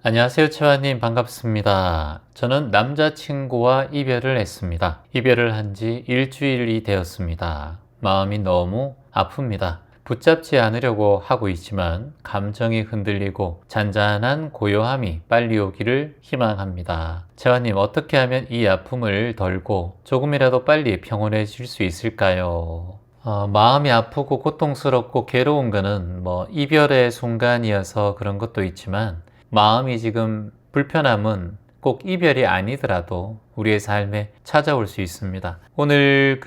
안녕하세요, 채화님. 반갑습니다. 저는 남자친구와 이별을 했습니다. 이별을 한 지 일주일이 되었습니다. 마음이 너무 아픕니다. 붙잡지 않으려고 하고 있지만 감정이 흔들리고 잔잔한 고요함이 빨리 오기를 희망합니다. 채화님, 어떻게 하면 이 아픔을 덜고 조금이라도 빨리 평온해질 수 있을까요? 마음이 아프고 고통스럽고 괴로운 거는 이별의 순간이어서 그런 것도 있지만 마음이 지금 불편함은 꼭 이별이 아니더라도 우리의 삶에 찾아올 수 있습니다. 오늘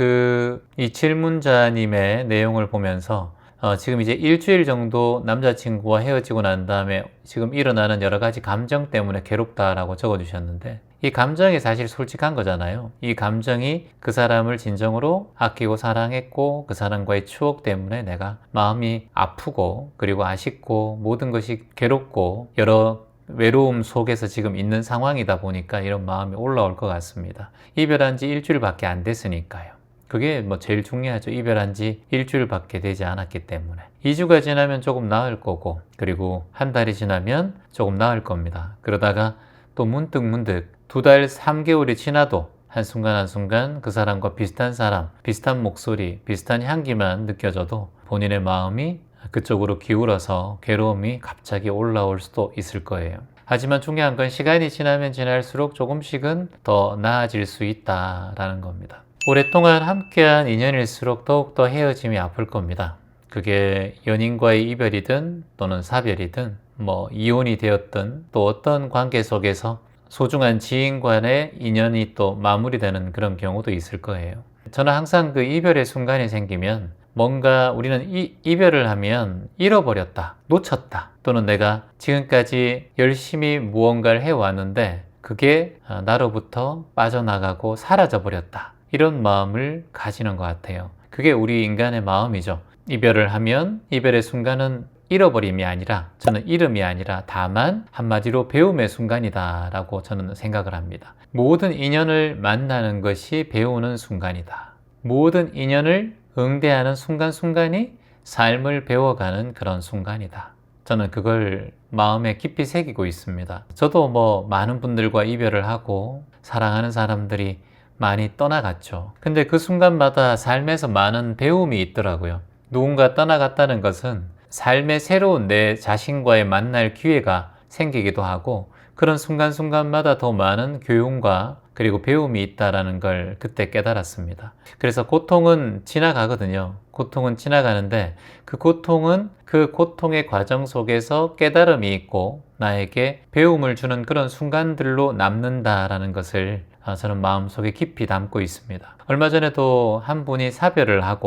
이 질문자님의 내용을 보면서 지금 이제 일주일 정도 남자친구와 헤어지고 난 다음에 지금 일어나는 여러 가지 감정 때문에 괴롭다라고 적어주셨는데, 이 감정이 사실 솔직한 거잖아요. 이 감정이 그 사람을 진정으로 아끼고 사랑했고 그 사람과의 추억 때문에 내가 마음이 아프고 그리고 아쉽고 모든 것이 괴롭고 여러 외로움 속에서 지금 있는 상황이다 보니까 이런 마음이 올라올 것 같습니다. 이별한 지 일주일밖에 안 됐으니까요. 그게 제일 중요하죠. 이별한 지 일주일밖에 되지 않았기 때문에. 2주가 지나면 조금 나을 거고, 그리고 한 달이 지나면 조금 나을 겁니다. 그러다가 또 문득 2달, 3개월이 지나도 한순간 한순간 그 사람과 비슷한 사람, 비슷한 목소리, 비슷한 향기만 느껴져도 본인의 마음이 그쪽으로 기울어서 괴로움이 갑자기 올라올 수도 있을 거예요. 하지만 중요한 건 시간이 지나면 지날수록 조금씩은 더 나아질 수 있다라는 겁니다. 오랫동안 함께한 인연일수록 더욱더 헤어짐이 아플 겁니다. 그게 연인과의 이별이든 또는 사별이든 이혼이 되었든 또 어떤 관계 속에서 소중한 지인 간의 인연이 또 마무리되는 그런 경우도 있을 거예요. 저는 항상 그 이별의 순간이 생기면 뭔가 우리는 이별을 하면 잃어버렸다, 놓쳤다, 또는 내가 지금까지 열심히 무언가를 해왔는데 그게 나로부터 빠져나가고 사라져버렸다, 이런 마음을 가지는 것 같아요. 그게 우리 인간의 마음이죠. 이별을 하면 이별의 순간은 잃어버림이 아니라, 저는 잃음이 아니라 다만 한마디로 배움의 순간이다 라고 저는 생각을 합니다. 모든 인연을 만나는 것이 배우는 순간이다. 모든 인연을 응대하는 순간순간이 삶을 배워가는 그런 순간이다. 저는 그걸 마음에 깊이 새기고 있습니다. 저도 많은 분들과 이별을 하고 사랑하는 사람들이 많이 떠나갔죠. 근데 그 순간마다 삶에서 많은 배움이 있더라고요. 누군가 떠나갔다는 것은 삶의 새로운 내 자신과의 만날 기회가 생기기도 하고, 그런 순간순간마다 더 많은 교훈과 그리고 배움이 있다는 걸 그때 깨달았습니다. 그래서 고통은 지나가거든요. 고통은 지나가는데 그 고통의 과정 속에서 깨달음이 있고 나에게 배움을 주는 그런 순간들로 남는다라는 것을 저는 마음속에 깊이 담고 있습니다. 얼마 전에도 한 분이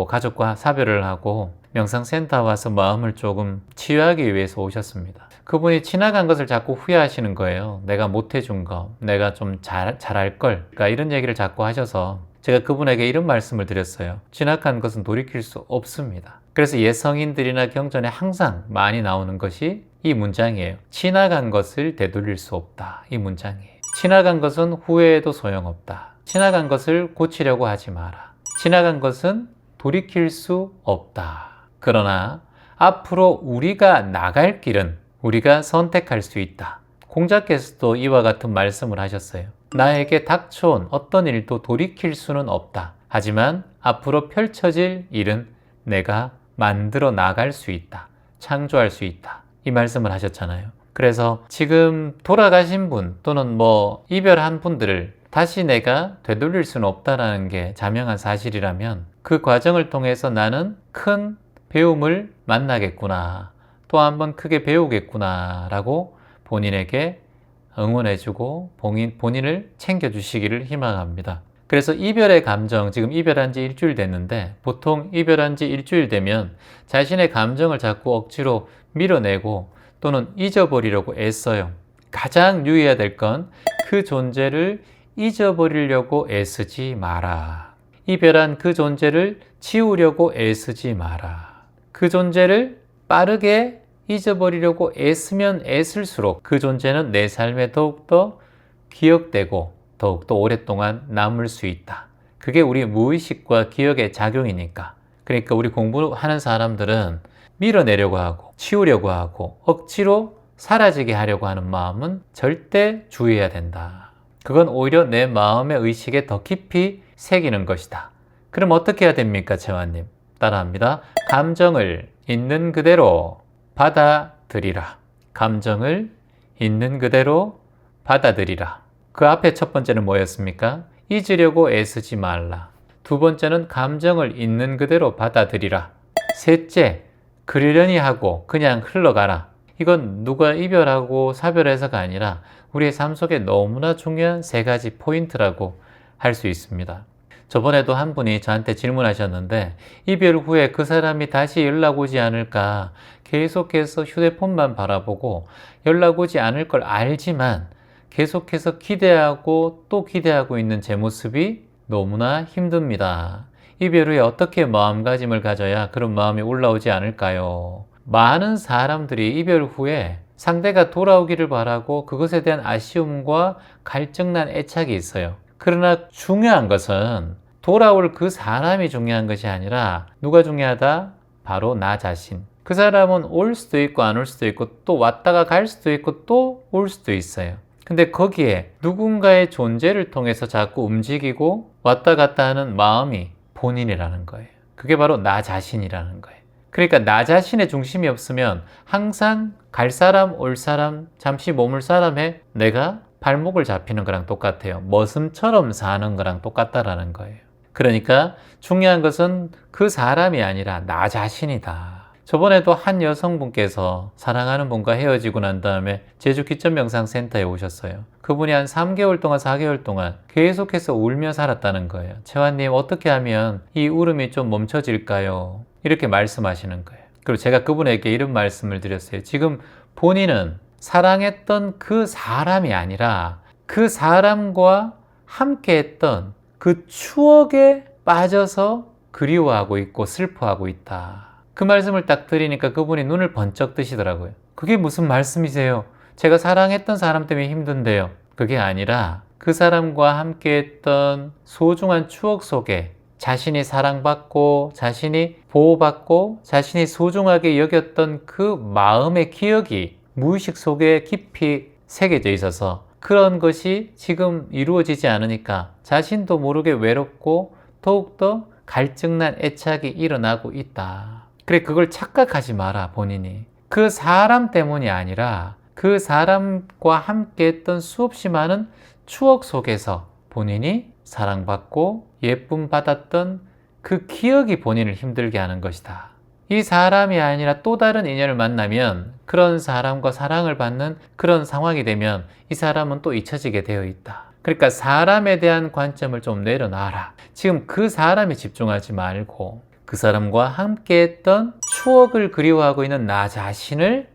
가족과 사별을 하고 명상센터 와서 마음을 조금 치유하기 위해서 오셨습니다. 그분이 지나간 것을 자꾸 후회하시는 거예요. 내가 못해준 거, 내가 좀 잘할 걸, 그러니까 이런 얘기를 자꾸 하셔서 제가 그분에게 이런 말씀을 드렸어요. 지나간 것은 돌이킬 수 없습니다. 그래서 예성인들이나 경전에 항상 많이 나오는 것이 이 문장이에요. 지나간 것을 되돌릴 수 없다. 이 문장이에요. 지나간 것은 후회해도 소용없다. 지나간 것을 고치려고 하지 마라. 지나간 것은 돌이킬 수 없다. 그러나 앞으로 우리가 나갈 길은 우리가 선택할 수 있다. 공자께서도 이와 같은 말씀을 하셨어요. 나에게 닥쳐온 어떤 일도 돌이킬 수는 없다. 하지만 앞으로 펼쳐질 일은 내가 만들어 나갈 수 있다. 창조할 수 있다. 이 말씀을 하셨잖아요. 그래서 지금 돌아가신 분 또는 이별한 분들을 다시 내가 되돌릴 수는 없다는 게 자명한 사실이라면 그 과정을 통해서 나는 큰 배움을 만나겠구나, 또 한번 크게 배우겠구나 라고 본인에게 응원해주고 본인을 챙겨주시기를 희망합니다. 그래서 이별의 감정, 지금 이별한 지 일주일 됐는데 보통 이별한 지 일주일 되면 자신의 감정을 자꾸 억지로 밀어내고 또는 잊어버리려고 애써요. 가장 유의해야 될 건 그 존재를 잊어버리려고 애쓰지 마라. 이별한 그 존재를 지우려고 애쓰지 마라. 그 존재를 빠르게 잊어버리려고 애쓰면 애쓸수록 그 존재는 내 삶에 더욱더 기억되고 더욱더 오랫동안 남을 수 있다. 그게 우리 무의식과 기억의 작용이니까. 그러니까 우리 공부하는 사람들은 밀어내려고 하고 치우려고 하고 억지로 사라지게 하려고 하는 마음은 절대 주의해야 된다. 그건 오히려 내 마음의 의식에 더 깊이 새기는 것이다. 그럼 어떻게 해야 됩니까, 재환님? 따라합니다. 감정을 있는 그대로 받아들이라. 감정을 있는 그대로 받아들이라. 그 앞에 첫 번째는 뭐였습니까? 잊으려고 애쓰지 말라. 두 번째는 감정을 있는 그대로 받아들이라. 셋째, 그러려니 하고 그냥 흘러가라. 이건 누가 이별하고 사별해서가 아니라 우리의 삶 속에 너무나 중요한 세 가지 포인트라고 할 수 있습니다. 저번에도 한 분이 저한테 질문하셨는데 이별 후에 그 사람이 다시 연락 오지 않을까 계속해서 휴대폰만 바라보고 연락 오지 않을 걸 알지만 계속해서 기대하고 또 기대하고 있는 제 모습이 너무나 힘듭니다. 이별 후에 어떻게 마음가짐을 가져야 그런 마음이 올라오지 않을까요? 많은 사람들이 이별 후에 상대가 돌아오기를 바라고 그것에 대한 아쉬움과 갈증난 애착이 있어요. 그러나 중요한 것은 돌아올 그 사람이 중요한 것이 아니라 누가 중요하다? 바로 나 자신. 그 사람은 올 수도 있고 안 올 수도 있고 또 왔다가 갈 수도 있고 또 올 수도 있어요. 근데 거기에 누군가의 존재를 통해서 자꾸 움직이고 왔다 갔다 하는 마음이 본인이라는 거예요. 그게 바로 나 자신이라는 거예요. 그러니까 나 자신의 중심이 없으면 항상 갈 사람, 올 사람, 잠시 머물 사람에 내가 발목을 잡히는 거랑 똑같아요. 머슴처럼 사는 거랑 똑같다라는 거예요. 그러니까 중요한 것은 그 사람이 아니라 나 자신이다. 저번에도 한 여성분께서 사랑하는 분과 헤어지고 난 다음에 제주 기점명상센터에 오셨어요. 그분이 한 3개월 동안 4개월 동안 계속해서 울며 살았다는 거예요. 재환님, 어떻게 하면 이 울음이 좀 멈춰질까요? 이렇게 말씀하시는 거예요. 그리고 제가 그분에게 이런 말씀을 드렸어요. 지금 본인은 사랑했던 그 사람이 아니라 그 사람과 함께 했던 그 추억에 빠져서 그리워하고 있고 슬퍼하고 있다. 그 말씀을 딱 드리니까 그분이 눈을 번쩍 뜨시더라고요. 그게 무슨 말씀이세요? 제가 사랑했던 사람 때문에 힘든데요. 그게 아니라 그 사람과 함께 했던 소중한 추억 속에 자신이 사랑받고 자신이 보호받고 자신이 소중하게 여겼던 그 마음의 기억이 무의식 속에 깊이 새겨져 있어서 그런 것이 지금 이루어지지 않으니까 자신도 모르게 외롭고 더욱더 갈증난 애착이 일어나고 있다. 그래, 그걸 착각하지 마라. 본인이 그 사람 때문이 아니라 그 사람과 함께 했던 수없이 많은 추억 속에서 본인이 사랑받고 예쁨 받았던 그 기억이 본인을 힘들게 하는 것이다. 이 사람이 아니라 또 다른 인연을 만나면 그런 사람과 사랑을 받는 그런 상황이 되면 이 사람은 또 잊혀지게 되어 있다. 그러니까 사람에 대한 관점을 좀 내려놔라. 지금 그 사람에 집중하지 말고 그 사람과 함께 했던 추억을 그리워하고 있는 나 자신을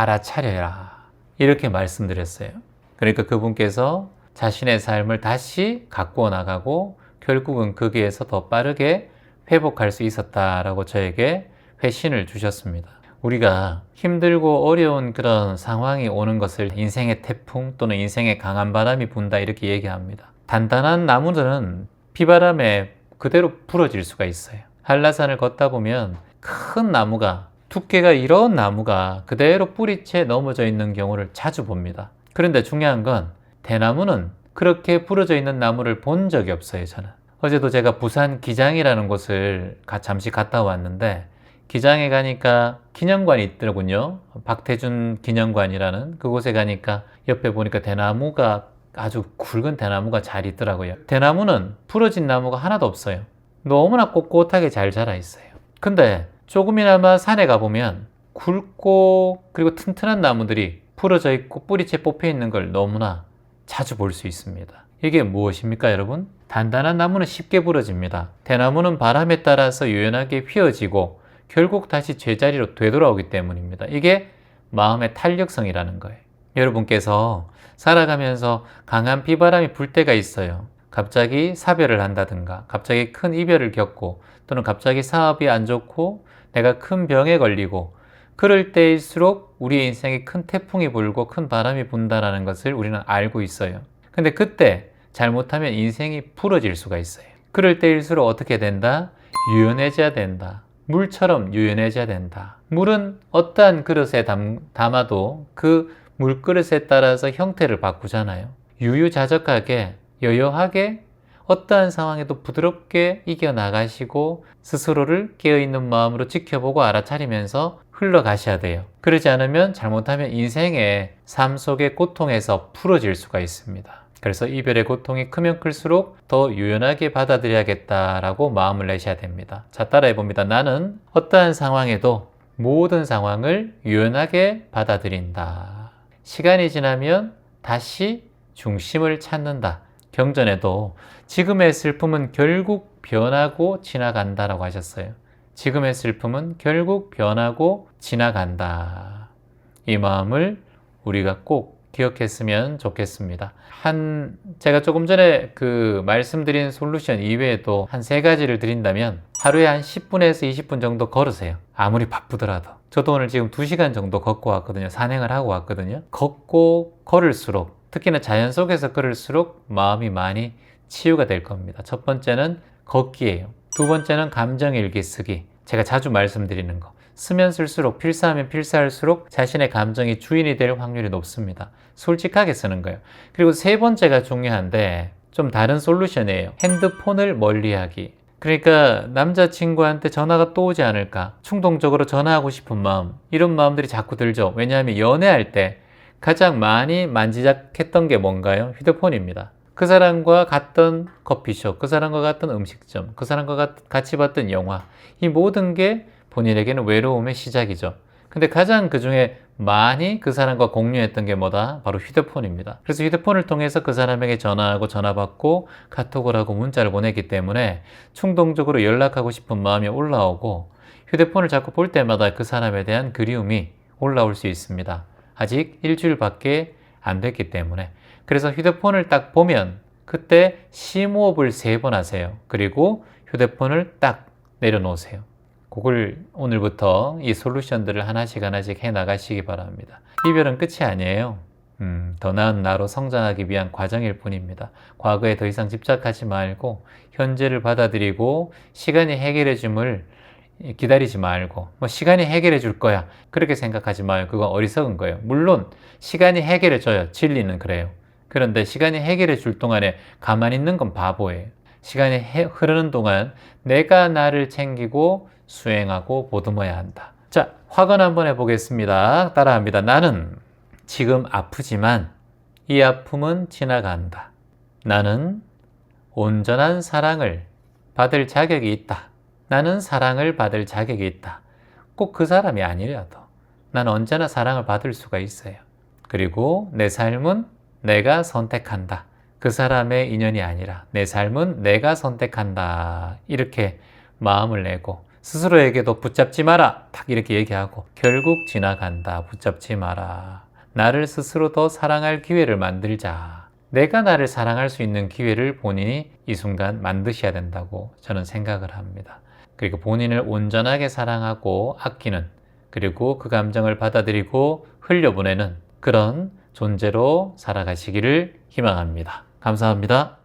알아차려라. 이렇게 말씀드렸어요. 그러니까 그분께서 자신의 삶을 다시 가꾸어 나가고 결국은 거기에서 더 빠르게 회복할 수 있었다라고 저에게 회신을 주셨습니다. 우리가 힘들고 어려운 그런 상황이 오는 것을 인생의 태풍 또는 인생의 강한 바람이 분다 이렇게 얘기합니다. 단단한 나무들은 비바람에 그대로 부러질 수가 있어요. 한라산을 걷다 보면 큰 나무가, 두께가 이런 나무가 그대로 뿌리채 넘어져 있는 경우를 자주 봅니다. 그런데 중요한 건 대나무는 그렇게 부러져 있는 나무를 본 적이 없어요. 저는 어제도 제가 부산 기장이라는 곳을 잠시 갔다 왔는데 기장에 가니까 기념관이 있더군요. 박태준 기념관이라는 그곳에 가니까 옆에 보니까 대나무가 아주 굵은 대나무가 잘 있더라고요. 대나무는 부러진 나무가 하나도 없어요. 너무나 꼿꼿하게 잘 자라 있어요. 근데 조금이나마 산에 가보면 굵고 그리고 튼튼한 나무들이 부러져 있고 뿌리채 뽑혀 있는 걸 너무나 자주 볼 수 있습니다. 이게 무엇입니까, 여러분? 단단한 나무는 쉽게 부러집니다. 대나무는 바람에 따라서 유연하게 휘어지고 결국 다시 제자리로 되돌아오기 때문입니다. 이게 마음의 탄력성이라는 거예요. 여러분께서 살아가면서 강한 비바람이 불 때가 있어요. 갑자기 사별을 한다든가 갑자기 큰 이별을 겪고 또는 갑자기 사업이 안 좋고 내가 큰 병에 걸리고 그럴 때일수록 우리 인생에 큰 태풍이 불고 큰 바람이 분다는 것을 우리는 알고 있어요. 근데 그때 잘못하면 인생이 부러질 수가 있어요. 그럴 때일수록 어떻게 된다? 유연해져야 된다. 물처럼 유연해져야 된다. 물은 어떠한 그릇에 담아도 그 물그릇에 따라서 형태를 바꾸잖아요. 유유자적하게 여여하게 어떠한 상황에도 부드럽게 이겨나가시고 스스로를 깨어있는 마음으로 지켜보고 알아차리면서 흘러가셔야 돼요. 그러지 않으면 잘못하면 인생의 삶 속의 고통에서 풀어질 수가 있습니다. 그래서 이별의 고통이 크면 클수록 더 유연하게 받아들여야겠다라고 마음을 내셔야 됩니다. 자, 따라해 봅니다. 나는 어떠한 상황에도 모든 상황을 유연하게 받아들인다. 시간이 지나면 다시 중심을 찾는다. 경전에도 지금의 슬픔은 결국 변하고 지나간다라고 하셨어요. 지금의 슬픔은 결국 변하고 지나간다. 이 마음을 우리가 꼭 기억했으면 좋겠습니다. 제가 조금 전에 말씀드린 솔루션 이외에도 한 3가지를 드린다면 하루에 한 10분에서 20분 정도 걸으세요. 아무리 바쁘더라도. 저도 오늘 지금 2시간 정도 걷고 왔거든요. 산행을 하고 왔거든요. 걷고 걸을수록, 특히나 자연 속에서 걸을수록 마음이 많이 치유가 될 겁니다. 첫 번째는 걷기예요. 두 번째는 감정일기 쓰기. 제가 자주 말씀드리는 거. 쓰면 쓸수록, 필사하면 필사할수록 자신의 감정이 주인이 될 확률이 높습니다. 솔직하게 쓰는 거예요. 그리고 3번째가 중요한데 좀 다른 솔루션이에요. 핸드폰을 멀리하기. 그러니까 남자친구한테 전화가 또 오지 않을까, 충동적으로 전화하고 싶은 마음, 이런 마음들이 자꾸 들죠. 왜냐하면 연애할 때 가장 많이 만지작했던 게 뭔가요? 휴대폰입니다. 그 사람과 갔던 커피숍, 그 사람과 갔던 음식점, 그 사람과 같이 봤던 영화, 이 모든 게 본인에게는 외로움의 시작이죠. 근데 가장 그 중에 많이 그 사람과 공유했던 게 뭐다? 바로 휴대폰입니다. 그래서 휴대폰을 통해서 그 사람에게 전화하고 전화받고 카톡을 하고 문자를 보냈기 때문에 충동적으로 연락하고 싶은 마음이 올라오고, 휴대폰을 자꾸 볼 때마다 그 사람에 대한 그리움이 올라올 수 있습니다. 아직 일주일밖에 안 됐기 때문에. 그래서 휴대폰을 딱 보면 그때 심호흡을 3번 하세요. 그리고 휴대폰을 딱 내려놓으세요. 그걸 오늘부터 이 솔루션들을 하나씩 해 나가시기 바랍니다. 이별은 끝이 아니에요. 더 나은 나로 성장하기 위한 과정일 뿐입니다. 과거에 더 이상 집착하지 말고 현재를 받아들이고 시간이 해결해 줌을 기다리지 말고, 시간이 해결해 줄 거야 그렇게 생각하지 마요. 그건 어리석은 거예요. 물론 시간이 해결해 줘요. 진리는 그래요. 그런데 시간이 해결해 줄 동안에 가만히 있는 건 바보예요. 시간이 흐르는 동안 내가 나를 챙기고 수행하고 보듬어야 한다. 자, 확언 한번 해보겠습니다. 따라합니다. 나는 지금 아프지만 이 아픔은 지나간다. 나는 온전한 사랑을 받을 자격이 있다. 나는 사랑을 받을 자격이 있다. 꼭 그 사람이 아니라도 나는 언제나 사랑을 받을 수가 있어요. 그리고 내 삶은 내가 선택한다. 그 사람의 인연이 아니라 내 삶은 내가 선택한다. 이렇게 마음을 내고 스스로에게도 붙잡지 마라. 딱 이렇게 얘기하고, 결국 지나간다. 붙잡지 마라. 나를 스스로 더 사랑할 기회를 만들자. 내가 나를 사랑할 수 있는 기회를 본인이 이 순간 만드셔야 된다고 저는 생각을 합니다. 그리고 본인을 온전하게 사랑하고 아끼는, 그리고 그 감정을 받아들이고 흘려보내는 그런 존재로 살아가시기를 희망합니다. 감사합니다.